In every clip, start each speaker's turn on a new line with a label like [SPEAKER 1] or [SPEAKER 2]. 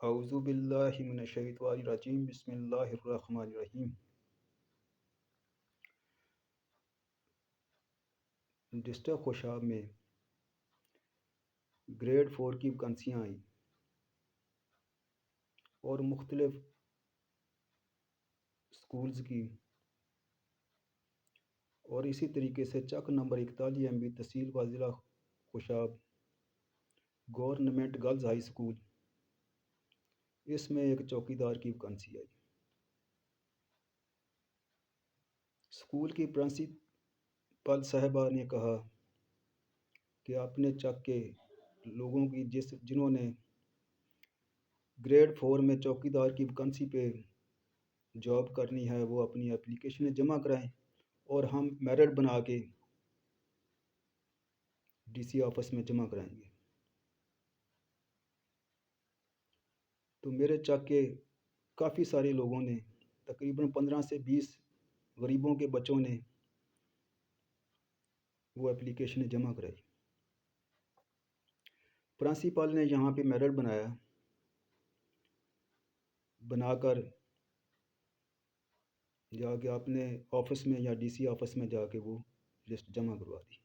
[SPEAKER 1] اعوذ باللہ من الشیطان الرجیم بسم اللہ الرحمن الرحیم۔ ڈسٹرکٹ خوشاب میں گریڈ 4 کی ویکنسیاں آئیں اور مختلف سکولز کی، اور اسی طریقے سے چک نمبر 41 MB تحصیل و ضلع Khushab government girls high school, اس میں ایک چوکیدار کی ویکنسی آئی۔ سکول کی پرنسپل صاحبہ نے کہا کہ اپنے چک کے لوگوں کی جنہوں نے گریڈ 4 میں چوکیدار کی ویکنسی پہ جاب کرنی ہے وہ اپنی اپلیکیشنیں جمع کرائیں اور ہم میرٹ بنا کے DC آفس میں جمع کرائیں گے۔ تو میرے چک کے کافی سارے لوگوں نے، تقریباً 15 سے 20 غریبوں کے بچوں نے وہ اپلیکیشنیں جمع کرائی۔ پرنسپل نے یہاں پہ میرٹ بنا کر جا کے اپنے آفس میں یا DC آفس میں جا کے وہ لسٹ جمع کروا دی۔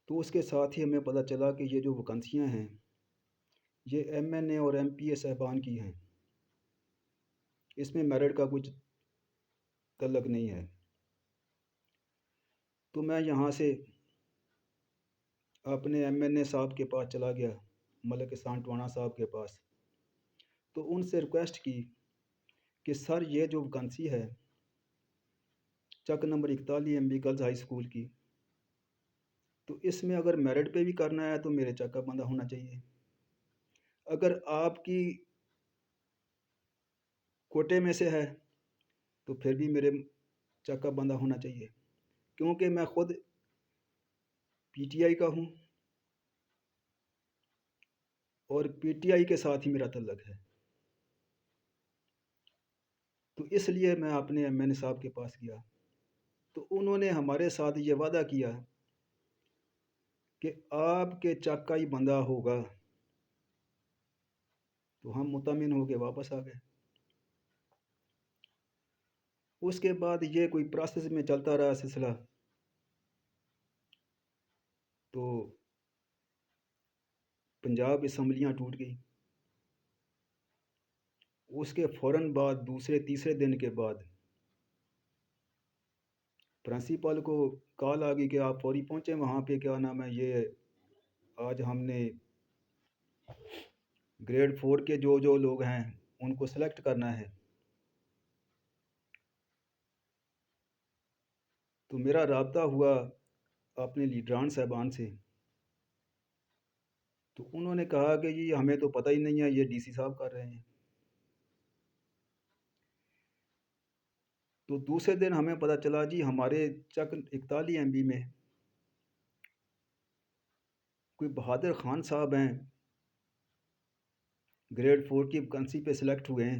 [SPEAKER 1] تو اس کے ساتھ ہی ہمیں پتہ چلا کہ یہ جو ویکنسیاں ہیں یہ MNA اور MPA صاحبان کی ہیں، اس میں میرٹ کا کچھ تعلق نہیں ہے۔ تو میں یہاں سے اپنے MNA صاحب کے پاس چلا گیا، ملک احسان ٹوانا صاحب کے پاس، تو ان سے ریکویسٹ کی کہ سر یہ جو ویکنسی ہے چک number 41 MB girls high school کی، تو اس میں اگر میرٹ پہ بھی کرنا ہے تو میرے چک کا بندہ ہونا چاہیے، اگر آپ کی کوٹے میں سے ہے تو پھر بھی میرے چک کا بندہ ہونا چاہیے، کیونکہ میں خود PTI کا ہوں اور PTI کے ساتھ ہی میرا تعلق ہے۔ تو اس لیے میں اپنے MNA صاحب کے پاس گیا، تو انہوں نے ہمارے ساتھ یہ وعدہ کیا کہ آپ کے چک کا ہی بندہ ہوگا۔ تو ہم مطمئن ہو کے واپس آ گئے۔ اس کے بعد یہ کوئی پروسیس میں چلتا رہا سلسلہ، تو پنجاب اسمبلیاں ٹوٹ گئی۔ اس کے فوراً بعد دوسرے تیسرے دن کے بعد پرنسپل کو کال آ گئی کہ آپ فوری پہنچیں وہاں پہ، کیا نام ہے، یہ آج ہم نے گریڈ 4 کے جو لوگ ہیں ان کو سلیکٹ کرنا ہے۔ تو میرا رابطہ ہوا اپنے لیڈران صاحبان سے، تو انہوں نے کہا کہ جی ہمیں تو پتہ ہی نہیں ہے، یہ DC صاحب کر رہے ہیں۔ تو دوسرے دن ہمیں پتہ چلا جی ہمارے چک 41 MB میں کوئی بہادر خان صاحب ہیں، گریڈ 4 کی ویکنسی پہ سلیکٹ ہوئے ہیں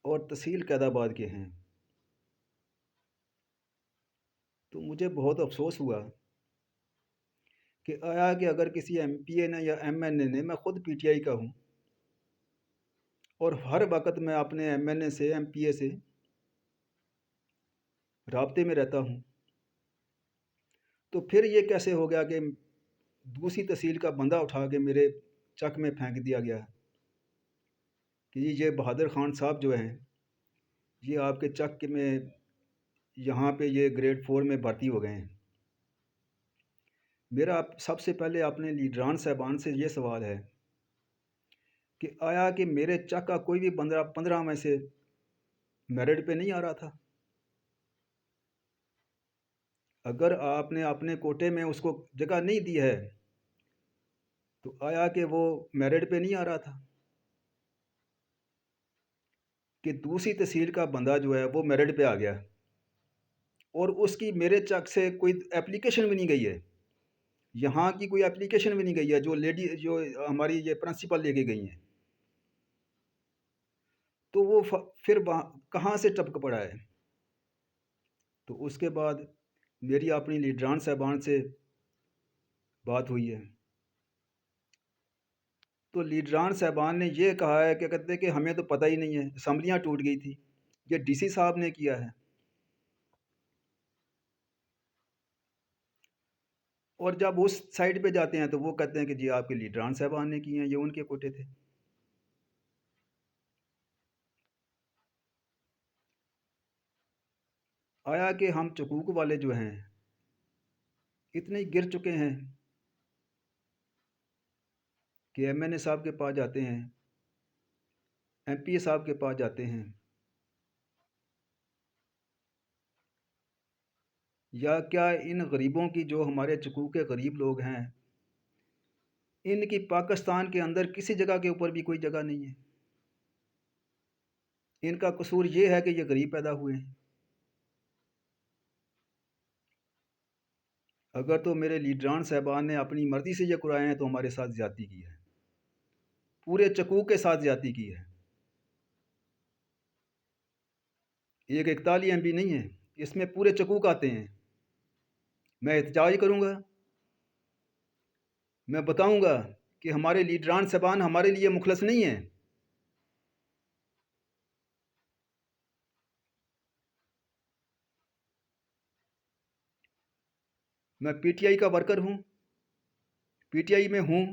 [SPEAKER 1] اور تحصیل قید آباد کے ہیں۔ تو مجھے بہت افسوس ہوا کہ آیا کہ اگر کسی MPA نے یا MNA نے، میں خود PTI کا ہوں اور ہر وقت میں اپنے MNA سے MPA سے رابطے میں رہتا ہوں، تو پھر یہ کیسے ہو گیا کہ دوسری تحصیل کا بندہ اٹھا کے میرے چک میں پھینک دیا گیا کہ یہ بہادر خان صاحب جو ہیں یہ آپ کے چک میں یہاں پہ یہ گریڈ 4 میں بھرتی ہو گئے ہیں۔ میرا سب سے پہلے اپنے لیڈران صاحبان سے یہ سوال ہے کہ آیا کہ میرے چک کا کوئی بھی بندہ 15 میں سے میرٹ پہ نہیں آ رہا تھا؟ اگر آپ نے اپنے کوٹے میں اس کو جگہ نہیں دی ہے تو آیا کہ وہ میرٹ پہ نہیں آ رہا تھا؟ کہ دوسری تحصیل کا بندہ جو ہے وہ میرٹ پہ آ گیا اور اس کی میرے چک سے کوئی اپلیکیشن بھی نہیں گئی ہے، یہاں کی کوئی اپلیکیشن بھی نہیں گئی ہے جو ہماری یہ پرنسپل لے کے گئی ہیں، تو وہ پھر کہاں سے ٹپک پڑا ہے؟ تو اس کے بعد میری اپنی لیڈران صاحبان سے بات ہوئی ہے، تو لیڈران صاحبان نے یہ کہا ہے کہ کہتے ہیں کہ ہمیں تو پتہ ہی نہیں ہے، اسمبلیاں ٹوٹ گئی تھی، یہ ڈی سی صاحب نے کیا ہے۔ اور جب اس سائٹ پہ جاتے ہیں تو وہ کہتے ہیں کہ جی آپ کے لیڈران صاحبان نے کی ہیں، یہ ان کے کوٹے تھے۔ آیا کہ ہم چکوک والے جو ہیں اتنے گر چکے ہیں کہ ایم این اے صاحب کے پاس جاتے ہیں، ایم پی اے صاحب کے پاس جاتے ہیں، یا کیا ان غریبوں کی جو ہمارے چکوک کے غریب لوگ ہیں ان کی پاکستان کے اندر کسی جگہ کے اوپر بھی کوئی جگہ نہیں ہے؟ ان کا قصور یہ ہے کہ یہ غریب پیدا ہوئے ہیں۔ اگر تو میرے لیڈران صاحبان نے اپنی مرضی سے یہ کرائے ہیں تو ہمارے ساتھ زیادتی کی ہے، پورے چکوک کے ساتھ زیادتی کی ہے۔ ایک 41 ایم پی نہیں ہے، اس میں پورے چکوک آتے ہیں۔ میں احتجاج کروں گا، میں بتاؤں گا کہ ہمارے لیڈران صاحبان ہمارے لیے مخلص نہیں ہیں۔ میں پی ٹی آئی کا ورکر ہوں، پی ٹی آئی میں ہوں،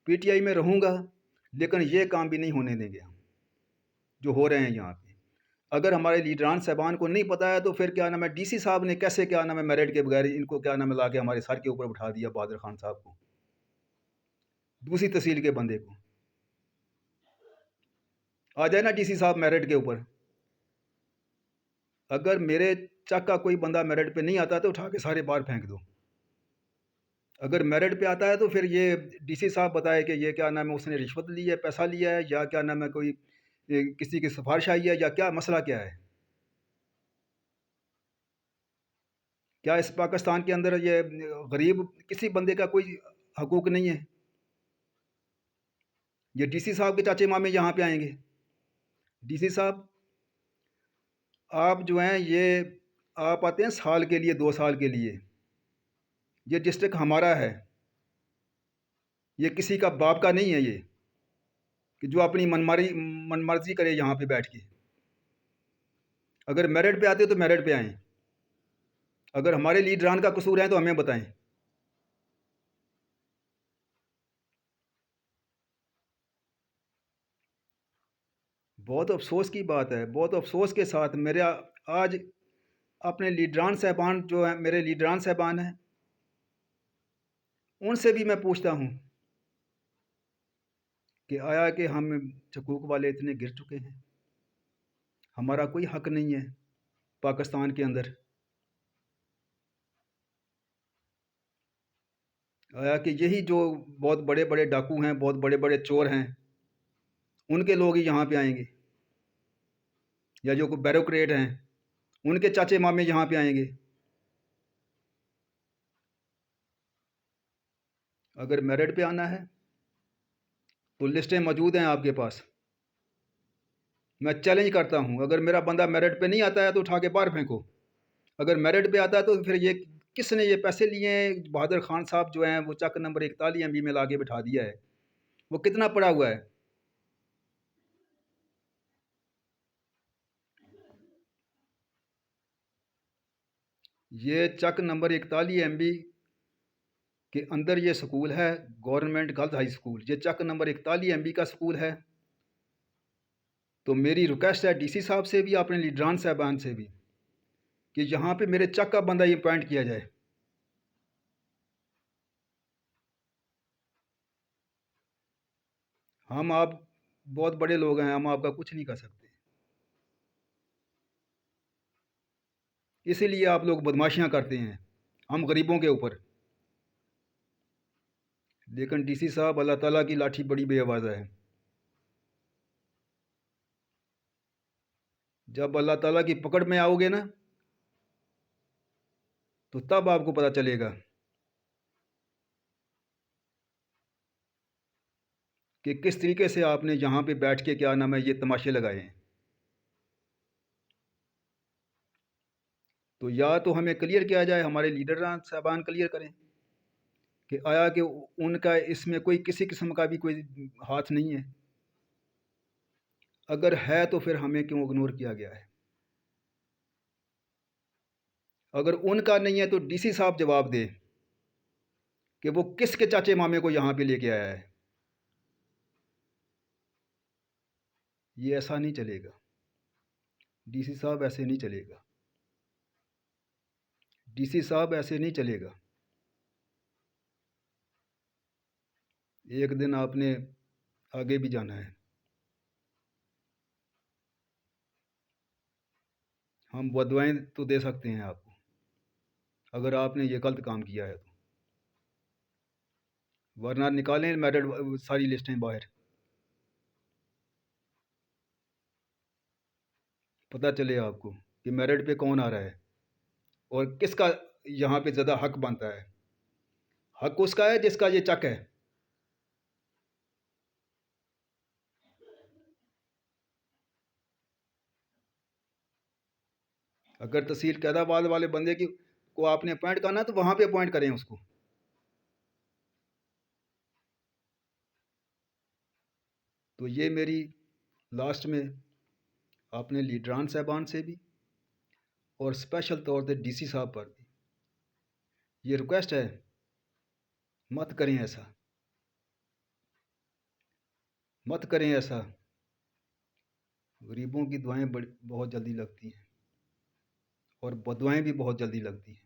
[SPEAKER 1] پی ٹی آئی میں رہوں گا، لیکن یہ کام بھی نہیں ہونے دیں گے ہم جو ہو رہے ہیں یہاں پہ۔ اگر ہمارے لیڈران صاحبان کو نہیں پتا ہے تو پھر کیا نام ہے ڈی سی صاحب نے کیسے کیا نام ہے میرٹ کے بغیر ان کو کیا نام ہے لا کے ہمارے سر کے اوپر بٹھا دیا، بہادر خان صاحب کو، دوسری تحصیل کے بندے کو۔ آ جائے نا ڈی سی صاحب میرٹ کے اوپر۔ اگر میرے چک کا کوئی بندہ میرٹ پہ نہیں آتا تو اٹھا کے سارے باہر پھینک دو۔ اگر میرٹ پہ آتا ہے تو پھر یہ ڈی سی صاحب بتائے کہ یہ کیا نام ہے اس نے رشوت لی ہے، پیسہ لیا ہے، یا کیا نام ہے کوئی کسی کی سفارش آئی ہے، یا کیا مسئلہ کیا ہے؟ کیا اس پاکستان کے اندر یہ غریب کسی بندے کا کوئی حقوق نہیں ہے؟ یہ ڈی سی صاحب کے چاچے مامے یہاں پہ آئیں گے؟ ڈی سی صاحب آپ جو ہیں یہ آپ آتے ہیں سال کے لیے، 2 سال کے لیے۔ یہ ڈسٹرکٹ ہمارا ہے، یہ کسی کا باپ کا نہیں ہے یہ کہ جو اپنی من مرضی کرے یہاں پہ بیٹھ کے۔ اگر میرٹ پہ آتے تو میرٹ پہ آئیں، اگر ہمارے لیڈران کا قصور ہے تو ہمیں بتائیں۔ بہت افسوس کی بات ہے، بہت افسوس کے ساتھ میرا آج اپنے لیڈران صاحبان جو ہیں، میرے لیڈران صاحبان ہیں، ان سے بھی میں پوچھتا ہوں کہ آیا کہ ہم چکوک والے اتنے گر چکے ہیں، ہمارا کوئی حق نہیں ہے پاکستان کے اندر؟ آیا کہ یہی جو بہت بڑے بڑے ڈاکو ہیں، بہت بڑے بڑے چور ہیں، ان کے لوگ ہی یہاں پہ آئیں گے؟ یا جو کوئی بیروکریٹ ہیں ان کے چاچے مامے یہاں پہ آئیں گے؟ اگر میرٹ پہ آنا ہے تو لسٹیں موجود ہیں آپ کے پاس، میں چیلنج کرتا ہوں، اگر میرا بندہ میرٹ پہ نہیں آتا ہے تو اٹھا کے باہر پھینکو۔ اگر میرٹ پہ آتا ہے تو پھر یہ کس نے یہ پیسے لیے ہیں؟ بہادر خان صاحب جو ہیں وہ چک نمبر 41 ایم بی میں لا کے بٹھا دیا ہے، وہ کتنا پڑا ہوا ہے؟ یہ چک نمبر 41 ایم بی کے اندر یہ سکول ہے، گورنمنٹ گرلز ہائی سکول، یہ چک نمبر 41 ایم بی کا سکول ہے۔ تو میری ریکویسٹ ہے ڈی سی صاحب سے بھی، اپنے لیڈران صاحبان سے بھی، کہ یہاں پہ میرے چک کا بندہ یہ اپوائنٹ کیا جائے۔ ہم آپ بہت بڑے لوگ ہیں، ہم آپ کا کچھ نہیں کر سکتے، اسی لیے آپ لوگ بدماشیاں کرتے ہیں ہم غریبوں کے اوپر۔ لیکن ڈی سی صاحب، اللہ تعالیٰ کی لاٹھی بڑی بے آوازہ ہے۔ جب اللہ تعالیٰ کی پکڑ میں آؤ گے نا تو تب آپ کو پتہ چلے گا کہ کس طریقے سے آپ نے یہاں پہ بیٹھ کے کیا نام ہے یہ تماشے لگائے ہیں۔ تو یا تو ہمیں کلیئر کیا جائے، ہمارے لیڈران صاحبان کلیئر کریں کہ آیا کہ ان کا اس میں کوئی کسی قسم کا بھی کوئی ہاتھ نہیں ہے؟ اگر ہے تو پھر ہمیں کیوں اگنور کیا گیا ہے؟ اگر ان کا نہیں ہے تو ڈی سی صاحب جواب دے کہ وہ کس کے چاچے مامے کو یہاں پہ لے کے آیا ہے۔ یہ ایسا نہیں چلے گا، ڈی سی صاحب ایسے نہیں چلے گا، ڈی سی صاحب ایسے نہیں چلے گا۔ ایک دن آپ نے آگے بھی جانا ہے۔ ہم بدوائیں تو دے سکتے ہیں آپ کو اگر آپ نے یہ غلط کام کیا ہے تو، ورنہ نکالیں میرٹ ساری لسٹیں باہر، پتہ چلے آپ کو کہ میرٹ پہ کون آ رہا ہے اور کس کا یہاں پہ زیادہ حق بنتا ہے۔ حق اس کا ہے جس کا یہ چک ہے۔ اگر تحصیل قید آباد والے بندے کی کو آپ نے اپوائنٹ کرنا ہے تو وہاں پہ اپوائنٹ کریں اس کو۔ تو یہ میری لاسٹ میں اپنے لیڈران صاحبان سے بھی اور اسپیشل طور پہ ڈی سی صاحب پر بھی یہ ریکویسٹ ہے، مت کریں ایسا، مت کریں ایسا۔ غریبوں کی دعائیں بہت جلدی لگتی ہیں اور بدوائیں بھی بہت جلدی لگتی ہیں۔